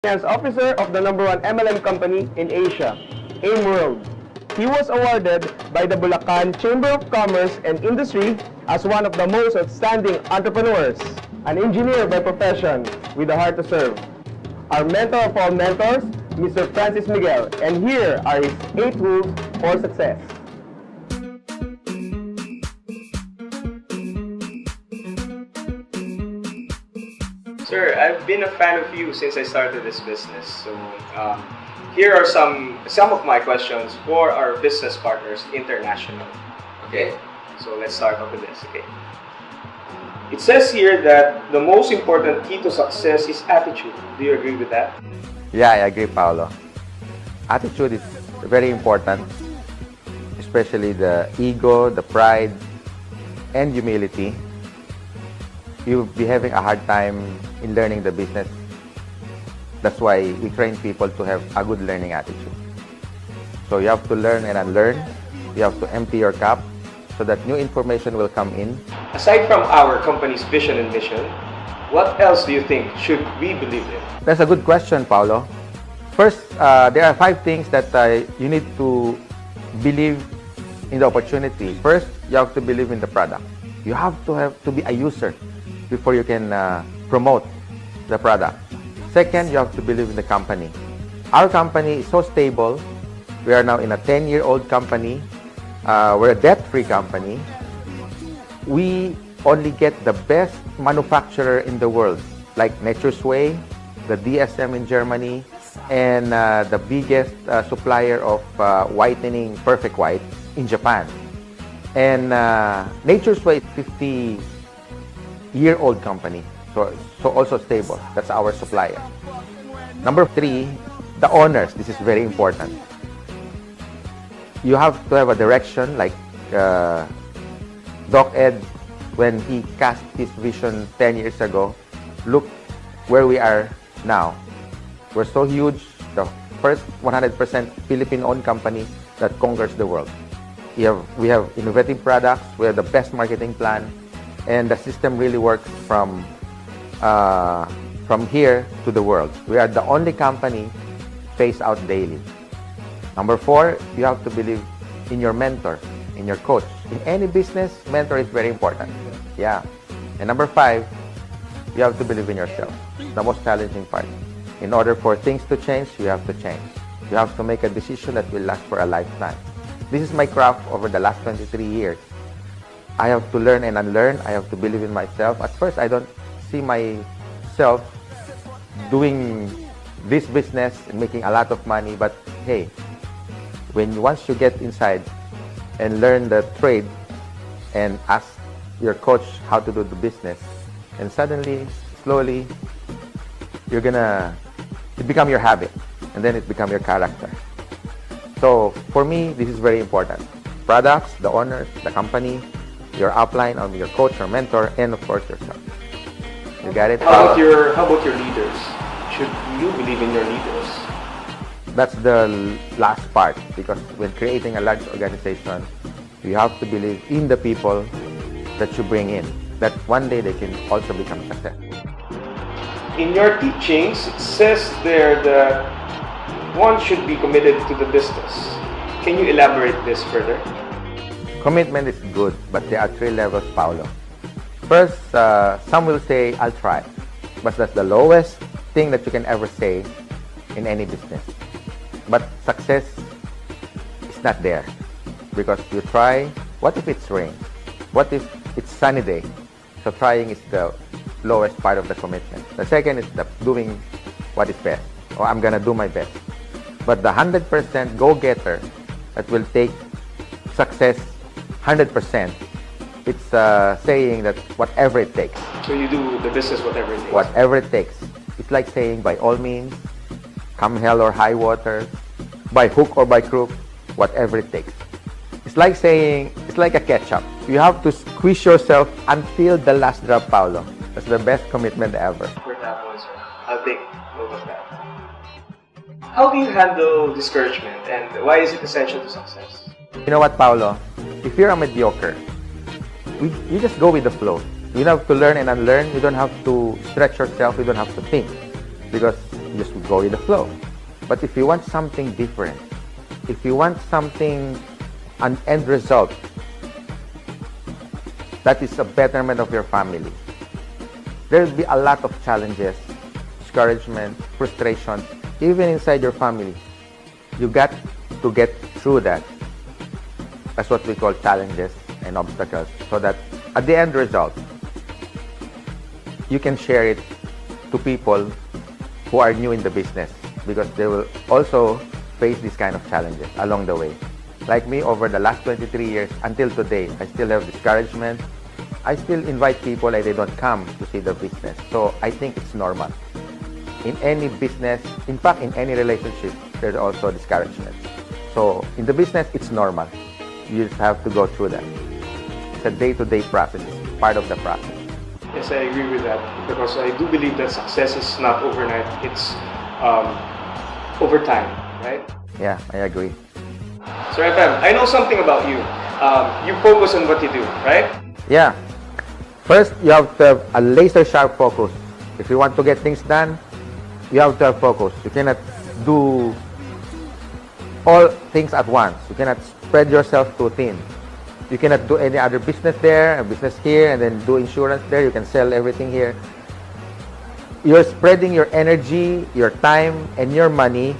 Finance Officer of the #1 MLM company in Asia, AIM World. He was awarded by the Bulacan Chamber of Commerce and Industry as one of the most outstanding entrepreneurs, an engineer by profession with a heart to serve. Our mentor of all mentors, Mr. Francis Miguel, and here are his 8 rules for success. Sir, I've been a fan of you since I started this business. So here are some of my questions for our business partners international. Okay, so let's start off with this. Okay, it says here that the most important key to success is attitude. Do you agree with that? Yeah, I agree, Paolo. Attitude is very important, especially the ego, the pride, and humility. You'll be having a hard time in learning the business. That's why we train people to have a good learning attitude. So you have to learn and unlearn. You have to empty your cup so that new information will come in. Aside from our company's vision and mission, what else do you think should we believe in? That's a good question, Paolo. First, there are 5 things that you need to believe in the opportunity. First, you have to believe in the product. You have to be a user before you can promote the product. Second, you have to believe in the company. Our company is so stable. We are now in a 10-year-old company. We're a debt-free company. We only get the best manufacturer in the world, like Nature's Way, the DSM in Germany, and the biggest supplier of whitening Perfect White in Japan. And Nature's Way is 50-year-old company, so also stable. That's our supplier. Number 3, the owners. This is very important. You have to have a direction, like Doc Ed, when he cast his vision 10 years ago. Look where we are now. We're so huge, the first 100% Philippine-owned company that conquers the world. We have innovative products, we have the best marketing plan, and the system really works from here to the world. We are the only company phased out daily. Number 4, you have to believe in your mentor, in your coach. In any business, mentor is very important. Yeah. And number 5, you have to believe in yourself. The most challenging part. In order for things to change, you have to change. You have to make a decision that will last for a lifetime. This is my craft over the last 23 years. I have to learn and unlearn. I have to believe in myself. At first, I don't see myself doing this business and making a lot of money. But hey, once you get inside and learn the trade and ask your coach how to do the business, and suddenly, slowly, it become your habit, and then it become your character. So for me, this is very important. Products, the owners, the company, your upline, or your coach or mentor, and of course yourself. You got it? How about your leaders? Should you believe in your leaders? That's the last part, because when creating a large organization, you have to believe in the people that you bring in, that one day they can also become successful. In your teachings, it says there that one should be committed to the business. Can you elaborate this further? Commitment is good, but there are 3 levels, Paolo. First, some will say, I'll try. But that's the lowest thing that you can ever say in any business. But success is not there. Because you try, what if it's rain? What if it's sunny day? So trying is the lowest part of the commitment. The second is doing what is best. Or I'm going to do my best. But the 100% go-getter that will take success 100%, it's saying that whatever it takes. So you do the business whatever it takes? Whatever it takes. It's like saying, by all means, come hell or high water, by hook or by crook, whatever it takes. It's like saying, it's like a ketchup. You have to squeeze yourself until the last drop, Paolo. That's the best commitment ever. For that one, sir. I'll take note of that. How do you handle discouragement, and why is it essential to success? You know what, Paolo? If you're a mediocre, you just go with the flow. You don't have to learn and unlearn. You don't have to stretch yourself. You don't have to think. Because just go with the flow. But if you want something different, if you want something, an end result that is a betterment of your family, there will be a lot of challenges, discouragement, frustration, even inside your family. You got to get through that. That's what we call challenges and obstacles, so that at the end result, you can share it to people who are new in the business, because they will also face these kind of challenges along the way. Like me, over the last 23 years until today, I still have discouragement. I still invite people and they don't come to see the business. So I think it's normal. In any business, in fact, in any relationship, there's also discouragement. So in the business, it's normal. You just have to go through that. It's a day-to-day process. It's part of the process. Yes, I agree with that, because I do believe that success is not overnight. It's over time, right? Yeah, I agree. Sir FM, I know something about you. You focus on what you do, right? Yeah. First, you have to have a laser-sharp focus. If you want to get things done, you have to have focus. You cannot do all things at once. You cannot spread yourself too thin. You cannot do any other business there, a business here, and then do insurance there. You can sell everything here. You're spreading your energy, your time, and your money,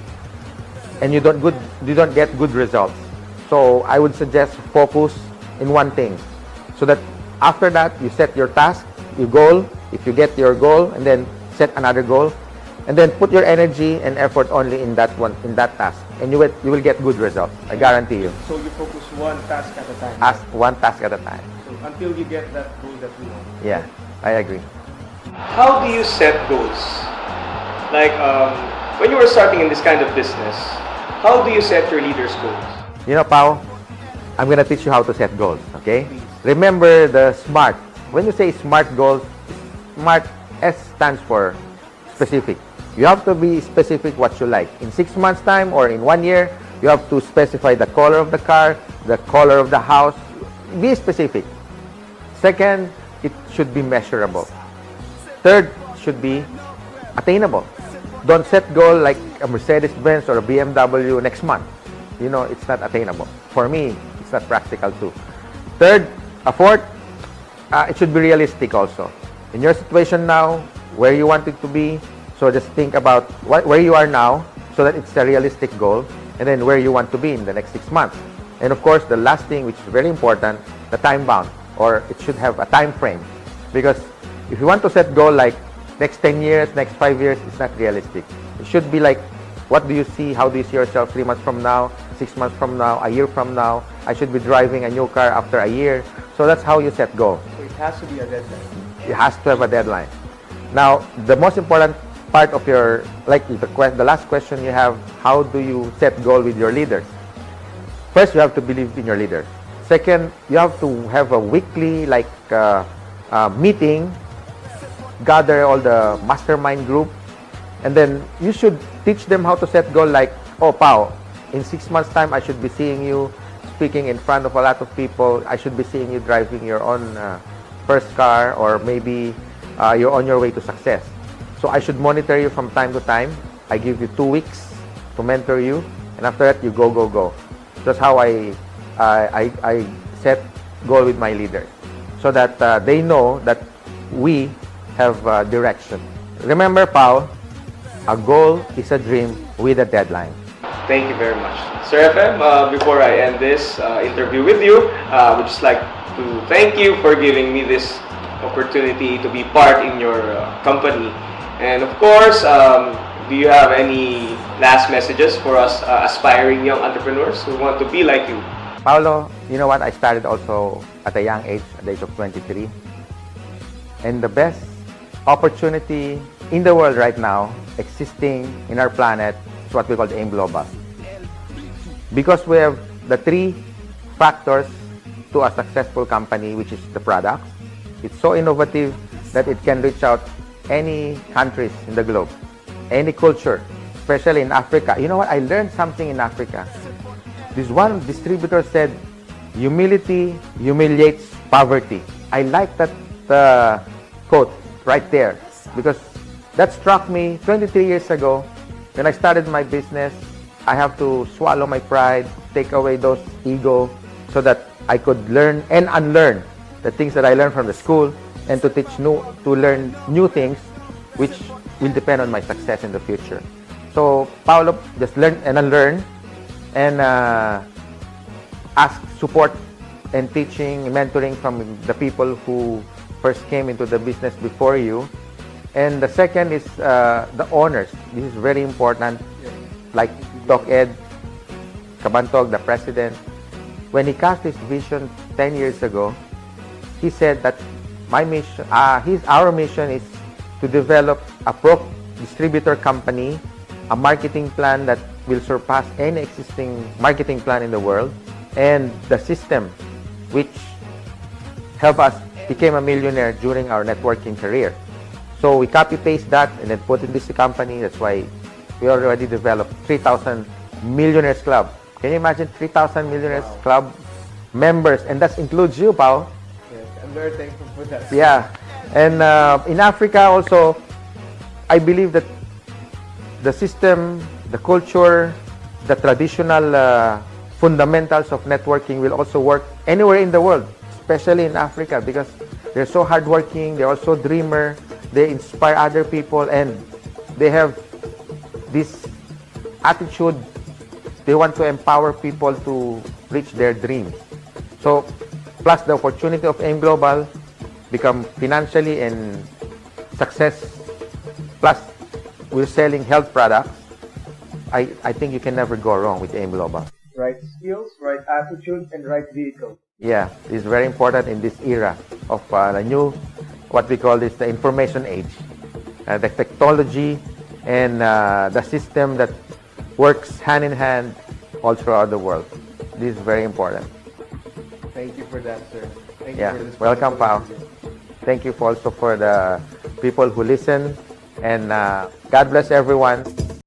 and you don't get good results. So I would suggest focus in one thing, so that after that you set your task, your goal. If you get your goal, and then set another goal, and then put your energy and effort only in that one, in that task, and you will get good results. I guarantee you. So you focus one task at a time. One task at a time. So until you get that goal that you want. Yeah, I agree. How do you set goals? Like when you were starting in this kind of business, how do you set your leaders' goals? You know, Pao, I'm gonna teach you how to set goals. Okay? Remember the SMART. When you say SMART goals, SMART, S stands for specific. You have to be specific what you like. In 6 months' time or in 1 year, you have to specify the color of the car, the color of the house. Be specific. Second, it should be measurable. Third, should be attainable. Don't set goal like a Mercedes-Benz or a BMW next month. You know, it's not attainable. For me, it's not practical too. Fourth, it should be realistic also. In your situation now, where you want it to be, so just think about where you are now, so that it's a realistic goal, and then where you want to be in the next 6 months. And of course, the last thing, which is very important, the time bound, or it should have a time frame. Because if you want to set goal like next 10 years, next 5 years, it's not realistic. It should be like, what do you see? How do you see yourself 3 months from now, 6 months from now, a year from now? I should be driving a new car after a year. So that's how you set goal. So it has to be a deadline. It has to have a deadline. Now, the most important part of your, like the last question you have, how do you set goal with your leaders? First, you have to believe in your leaders. Second, you have to have a weekly meeting, gather all the mastermind group, and then you should teach them how to set goal like, oh, Pao, in 6 months' time, I should be seeing you speaking in front of a lot of people. I should be seeing you driving your own first car, or maybe you're on your way to success. So I should monitor you from time to time. I give you 2 weeks to mentor you, and after that, you go. That's how I set goal with my leaders, so that they know that we have direction. Remember, Pao, a goal is a dream with a deadline. Thank you very much. Sir FM, before I end this interview with you, I would just like to thank you for giving me this opportunity to be part in your company. And of course, do you have any last messages for us aspiring young entrepreneurs who want to be like you? Paolo, you know what? I started also at a young age, at the age of 23. And the best opportunity in the world right now, existing in our planet, is what we call the AIM Global. Because we have the 3 factors to a successful company, which is the product. It's so innovative that it can reach out any countries in the globe, any culture, especially in Africa. You know what? I learned something in Africa. This one distributor said, humility humiliates poverty. I like that quote right there, because that struck me 23 years ago. When I started my business, I have to swallow my pride, take away those ego, so that I could learn and unlearn the things that I learned from the school, and to learn new things, which will depend on my success in the future. So Paolo just learn and unlearn, and ask support and teaching, mentoring from the people who first came into the business before you. And the second is the owners. This is very important. Like Doc Ed Cabantog, the president, when he cast his vision 10 years ago, he said that our mission is to develop a pro distributor company, a marketing plan that will surpass any existing marketing plan in the world, and the system which helped us become a millionaire during our networking career. So we copy-paste that and then put in this company. That's why we already developed 3,000 Millionaires Club. Can you imagine 3,000 Millionaires Club members? And that includes you, Pao. Yes, I'm very thankful for that. Yeah. And in Africa also, I believe that the system, the culture, the traditional fundamentals of networking will also work anywhere in the world, especially in Africa, because they're so hardworking, they're also dreamer, they inspire other people, and they have this attitude. They want to empower people to reach their dreams. So, plus the opportunity of AIM Global, become financially and success, plus we're selling health products. I think you can never go wrong with AIM Global. Right skills, right attitude, and right vehicle. Yeah, it's very important in this era of the new, what we call this, the information age. The technology and the system that works hand in hand all throughout the world. This is very important. Thank you for that, sir. Thank Yeah, you for this welcome, Pao. wonderful interview. Thank you also for the people who listen, and God bless everyone.